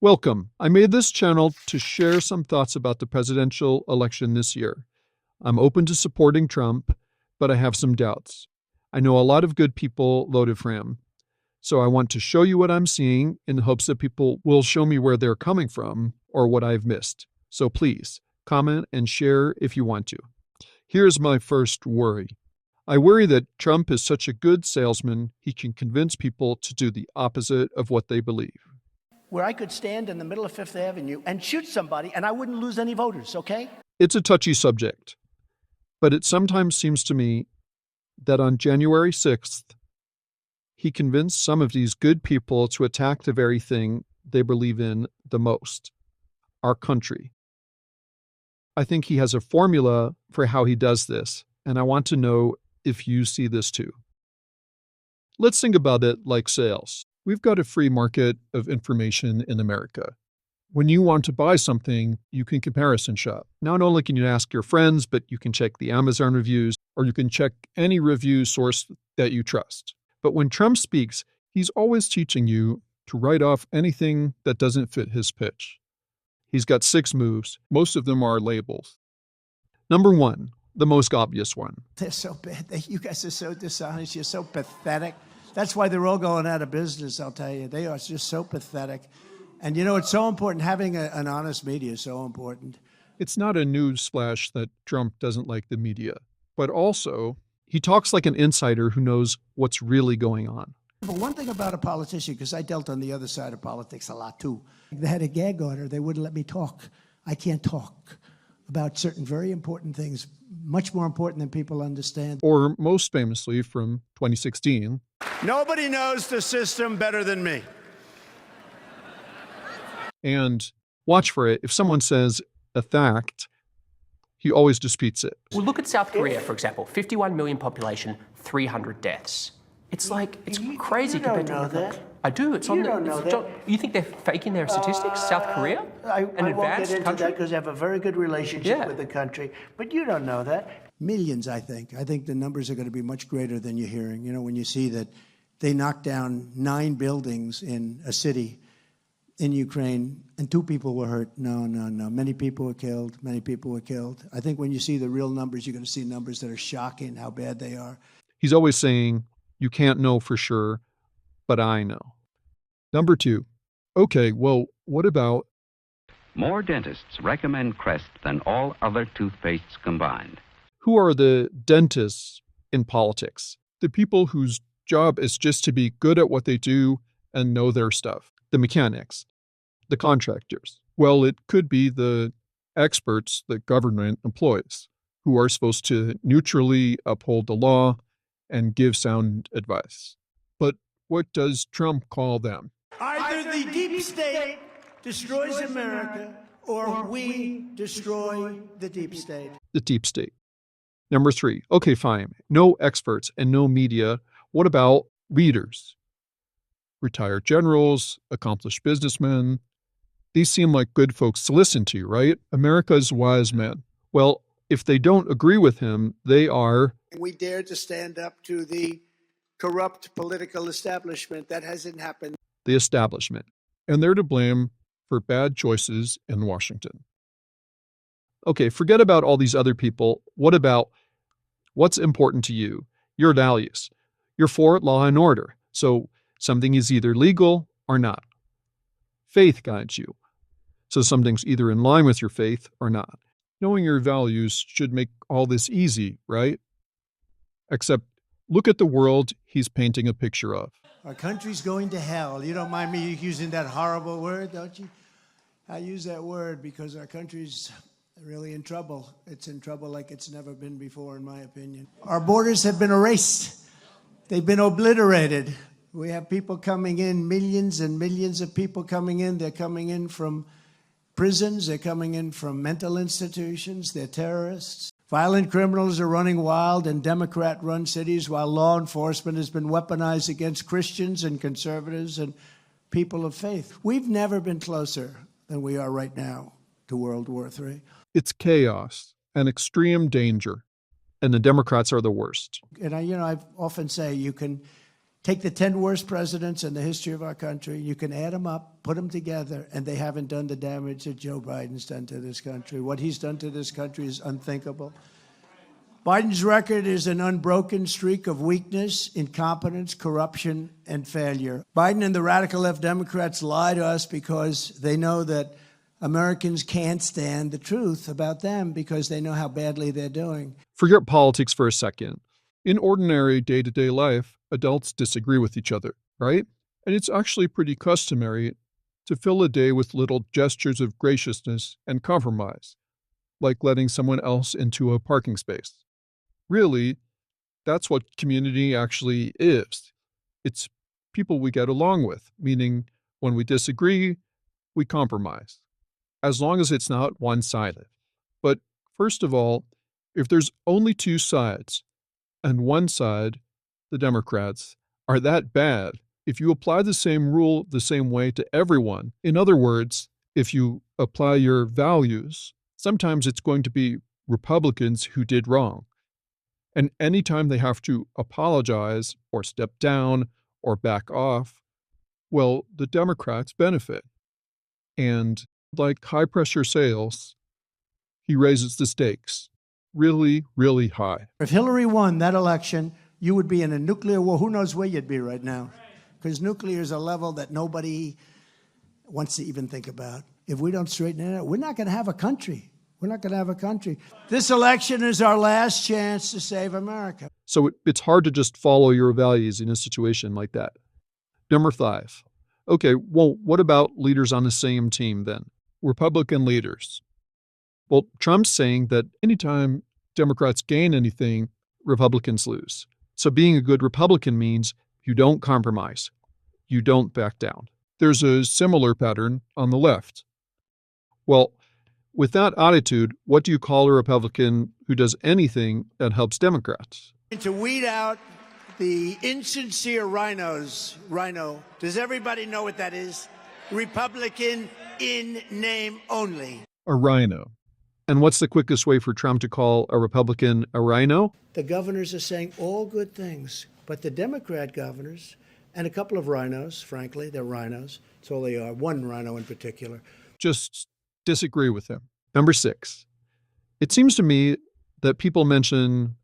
Welcome. I made this channel to share some thoughts about the presidential election this year. I'm open to supporting Trump, but I have some doubts. I know a lot of good people voted for him, so I want to show you what I'm seeing in hopes that people will show me where they're coming from or what I've missed. So please, comment and share if you want to. Here's my first worry. I worry that Trump is such a good salesman, he can convince people to do the opposite of what they believe. Where I could stand in the middle of Fifth Avenue and shoot somebody and I wouldn't lose any voters, okay? It's a touchy subject, but it sometimes seems to me that on January 6th, he convinced some of these good people to attack the very thing they believe in the most, our country. I think he has a formula for how he does this, and I want to know if you see this too. Let's think about it like sales. We've got a free market of information in America. When you want to buy something, you can comparison shop. Not only can you ask your friends, but you can check the Amazon reviews, or you can check any review source that you trust. But when Trump speaks, he's always teaching you to write off anything that doesn't fit his pitch. He's got 6 moves. Most of them are labels. Number 1, the most obvious one. They're so bad. You guys are so dishonest. You're so pathetic. That's why they're all going out of business, I'll tell you. They are just so pathetic. And you know, it's so important. Having an honest media is so important. It's not a news flash that Trump doesn't like the media, but also he talks like an insider who knows what's really going on. But one thing about a politician, because I dealt on the other side of politics a lot too, they had a gag order. They wouldn't let me talk. I can't talk about certain very important things, much more important than people understand. Or most famously from 2016. Nobody knows the system better than me. And watch for it. If someone says a fact, he always disputes it. Well, look at South Korea, for example. 51 million population, 300 deaths. It's like, it's crazy compared to... You don't know that. I do. It's on the... You think they're faking their statistics? South Korea? I An won't advanced get into country? that because I have a very good relationship Yeah. with the country. But you don't know that. Millions, I think. I think the numbers are going to be much greater than you're hearing. You know, when you see that they knocked down 9 buildings in a city in Ukraine and 2 people were hurt. No. Many people were killed. Many people were killed. I think when you see the real numbers, you're going to see numbers that are shocking how bad they are. He's always saying, you can't know for sure, but I know. Number 2. Okay, well, what about... More dentists recommend Crest than all other toothpastes combined. Who are the dentists in politics? The people whose job is just to be good at what they do and know their stuff. The mechanics, the contractors. Well, it could be the experts that government employs, who are supposed to neutrally uphold the law and give sound advice. But what does Trump call them? Either the deep state destroys America or we destroy the deep state. The deep state. Number 3. Okay, fine. No experts and no media. What about leaders? Retired generals, accomplished businessmen. These seem like good folks to listen to, right? America's wise men. Well, if they don't agree with him, they are... We dare to stand up to the corrupt political establishment. That hasn't happened. the establishment. And they're to blame for bad choices in Washington. Okay, forget about all these other people. What about what's important to you? Your values. You're for law and order. So something is either legal or not. Faith guides you. So something's either in line with your faith or not. Knowing your values should make all this easy, right? Except look at the world he's painting a picture of. Our country's going to hell. You don't mind me using that horrible word, don't you? I use that word because our country's really in trouble. It's in trouble like it's never been before, in my opinion. Our borders have been erased. They've been obliterated. We have people coming in, millions and millions of people coming in. They're coming in from prisons. They're coming in from mental institutions. They're terrorists. Violent criminals are running wild in Democrat-run cities while law enforcement has been weaponized against Christians and conservatives and people of faith. We've never been closer than we are right now to World War III. It's chaos and extreme danger, and the Democrats are the worst. And I often say you can Take the 10 worst presidents in the history of our country. You can add them up, put them together, and they haven't done the damage that Joe Biden's done to this country. What he's done to this country is unthinkable. Biden's record is an unbroken streak of weakness, incompetence, corruption, and failure. Biden and the radical left Democrats lie to us because they know that Americans can't stand the truth about them because they know how badly they're doing. Forget politics for a second. In ordinary day-to-day life, adults disagree with each other, right? And it's actually pretty customary to fill a day with little gestures of graciousness and compromise, like letting someone else into a parking space. Really, that's what community actually is. It's people we get along with, meaning when we disagree, we compromise, as long as it's not one-sided. But first of all, if there's only two sides, and one side, the Democrats, are that bad, if you apply the same rule the same way to everyone, in other words, if you apply your values, sometimes it's going to be Republicans who did wrong. And anytime they have to apologize or step down or back off, well, the Democrats benefit. And like high-pressure sales, he raises the stakes really, really high. If Hillary won that election, you would be in a nuclear war. Who knows where you'd be right now? Because nuclear is a level that nobody wants to even think about. If we don't straighten it out, we're not going to have a country. We're not going to have a country. This election is our last chance to save America. So it's hard to just follow your values in a situation like that. Number 5. Okay, well, what about leaders on the same team then? Republican leaders. Well, Trump's saying that anytime Democrats gain anything, Republicans lose. So being a good Republican means you don't compromise. You don't back down. There's a similar pattern on the left. Well, with that attitude, what do you call a Republican who does anything that helps Democrats? To weed out the insincere rhinos. Rhino. Does everybody know what that is? Republican in name only. A rhino. And what's the quickest way for Trump to call a Republican a rhino? The governors are saying all good things, but the Democrat governors and a couple of rhinos, frankly, they're rhinos. That's all they are. One rhino in particular. Just disagree with him. Number 6. It seems to me that people mention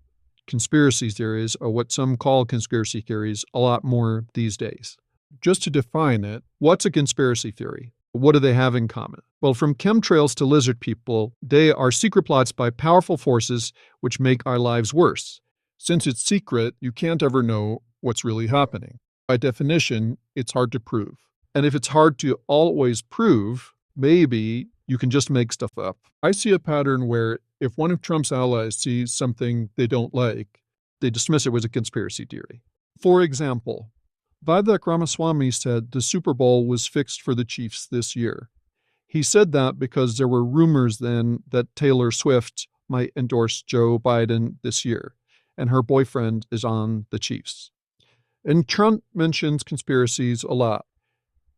conspiracy theories, or what some call conspiracy theories, a lot more these days. Just to define it, what's a conspiracy theory? What do they have in common? Well, from chemtrails to lizard people, they are secret plots by powerful forces which make our lives worse. Since it's secret, you can't ever know what's really happening. By definition, it's hard to prove. And if it's hard to always prove, maybe you can just make stuff up. I see a pattern where if one of Trump's allies sees something they don't like, they dismiss it as a conspiracy theory. For example, Vivek Ramaswamy said the Super Bowl was fixed for the Chiefs this year. He said that because there were rumors then that Taylor Swift might endorse Joe Biden this year, and her boyfriend is on the Chiefs. And Trump mentions conspiracies a lot,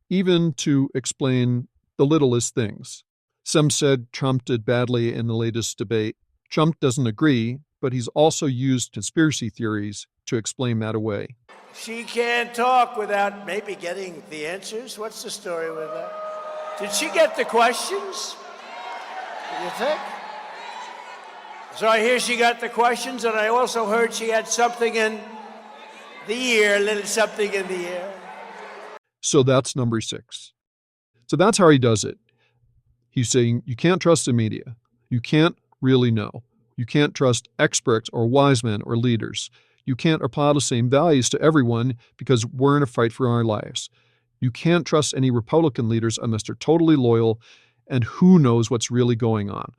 even to explain the littlest things. Some said Trump did badly in the latest debate. Trump doesn't agree, but he's also used conspiracy theories to explain that away. She can't talk without maybe getting the answers. What's the story with that? Did she get the questions? Do you think? So I hear she got the questions, and I also heard she had something in the ear, a little something in the ear. So that's number 6. So that's how he does it. He's saying you can't trust the media. You can't really know. You can't trust experts or wise men or leaders. You can't apply the same values to everyone because we're in a fight for our lives. You can't trust any Republican leaders unless they're totally loyal, and who knows what's really going on.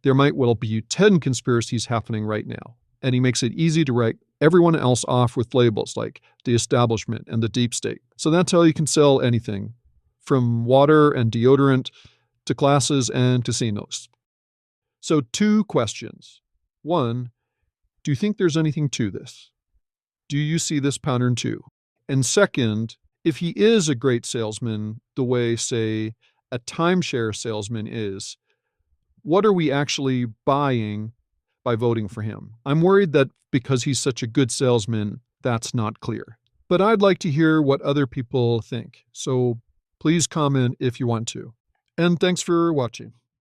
There might well be 10 conspiracies happening right now, and he makes it easy to write everyone else off with labels like the establishment and the deep state. So that's how you can sell anything, from water and deodorant to classes and casinos. So 2 questions. 1, do you think there's anything to this? Do you see this pattern too? And second, if he is a great salesman, the way, say, a timeshare salesman is, what are we actually buying by voting for him? I'm worried that because he's such a good salesman, that's not clear. But I'd like to hear what other people think. So please comment if you want to. And thanks for watching.